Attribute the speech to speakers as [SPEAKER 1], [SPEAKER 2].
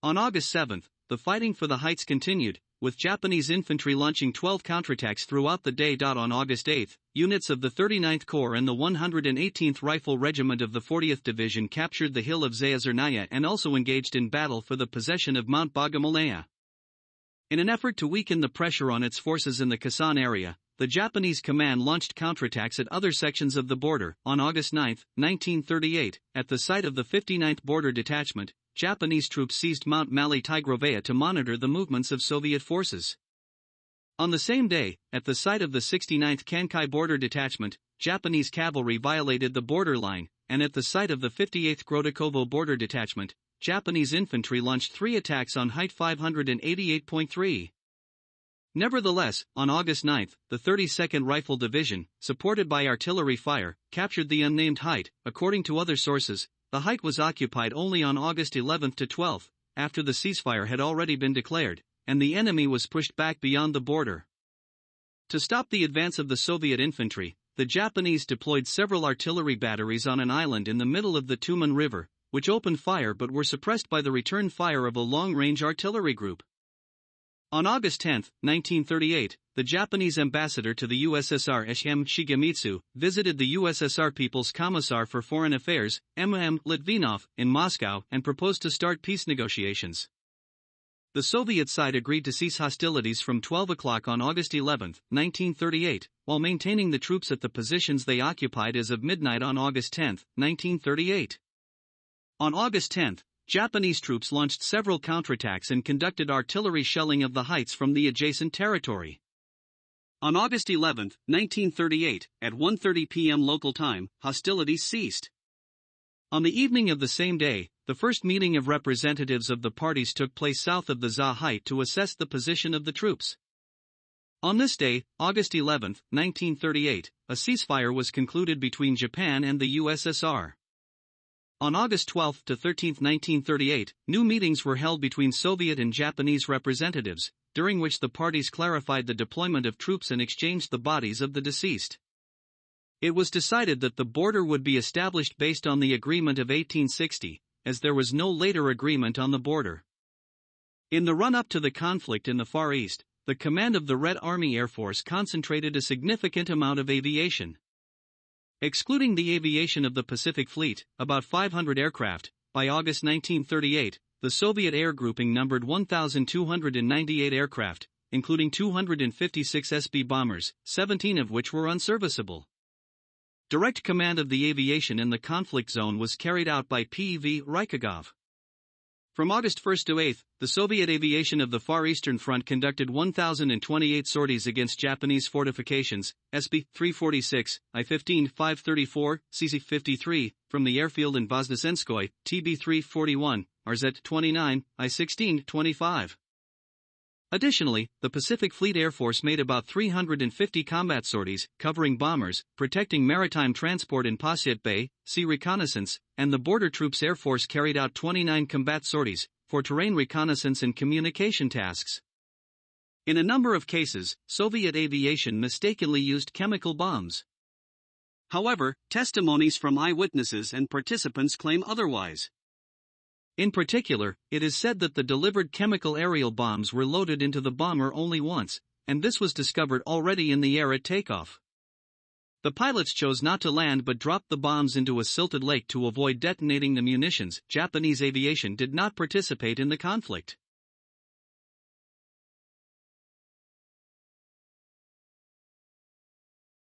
[SPEAKER 1] On August 7, the fighting for the heights continued, with Japanese infantry launching 12 counterattacks throughout the day. On August 8, units of the 39th Corps and the 118th Rifle Regiment of the 40th Division captured the hill of Tumannaya and also engaged in battle for the possession of Mount Bagamalaya. In an effort to weaken the pressure on its forces in the Khasan area, the Japanese command launched counterattacks at other sections of the border. On August 9, 1938, at the site of the 59th Border Detachment, Japanese troops seized Mount Mali Tigrovaya to monitor the movements of Soviet forces. On the same day, at the site of the 69th Kankai Border Detachment, Japanese cavalry violated the border line, and at the site of the 58th Grodokovo Border Detachment, Japanese infantry launched 3 attacks on Height 588.3. Nevertheless, on August 9, the 32nd Rifle Division, supported by artillery fire, captured the unnamed height. According to other sources, the height was occupied only on August 11 to 12, after the ceasefire had already been declared, and the enemy was pushed back beyond the border. To stop the advance of the Soviet infantry, the Japanese deployed several artillery batteries on an island in the middle of the Tumannaya River, which opened fire but were suppressed by the return fire of a long-range artillery group. On August 10, 1938, the Japanese ambassador to the USSR Shm Shigemitsu visited the USSR People's Commissar for Foreign Affairs, M.M. Litvinov, in Moscow and proposed to start peace negotiations. The Soviet side agreed to cease hostilities from 12 o'clock on August 11, 1938, while maintaining the troops at the positions they occupied as of midnight on August 10, 1938. On August 10, Japanese troops launched several counterattacks and conducted artillery shelling of the heights from the adjacent territory. On August 11, 1938, at 1:30 p.m. local time, hostilities ceased. On the evening of the same day, the first meeting of representatives of the parties took place south of the Za Height to assess the position of the troops. On this day, August 11, 1938, a ceasefire was concluded between Japan and the USSR. On August 12 to 13, 1938, new meetings were held between Soviet and Japanese representatives, during which the parties clarified the deployment of troops and exchanged the bodies of the deceased. It was decided that the border would be established based on the Agreement of 1860, as there was no later agreement on the border. In the run-up to the conflict in the Far East, the command of the Red Army Air Force concentrated a significant amount of aviation. Excluding the aviation of the Pacific Fleet, about 500 aircraft, by August 1938, the Soviet air grouping numbered 1,298 aircraft, including 256 SB bombers, 17 of which were unserviceable. Direct command of the aviation in the conflict zone was carried out by P.V. Rykogov. From August 1 to 8, the Soviet aviation of the Far Eastern Front conducted 1,028 sorties against Japanese fortifications, SB-346, I-15-534, CC-53, from the airfield in Voznesenskoye, TB-341, RZ-29, I-16-25. Additionally, the Pacific Fleet Air Force made about 350 combat sorties, covering bombers, protecting maritime transport in Passyat Bay, sea reconnaissance, and the Border Troops Air Force carried out 29 combat sorties, for terrain reconnaissance and communication tasks. In a number of cases, Soviet aviation mistakenly used chemical bombs. However, testimonies from eyewitnesses and participants claim otherwise. In particular, it is said that the delivered chemical aerial bombs were loaded into the bomber only once, and this was discovered already in the air at takeoff. The pilots chose not to land but dropped the bombs into a silted lake to avoid detonating the munitions. Japanese aviation did not participate in the conflict.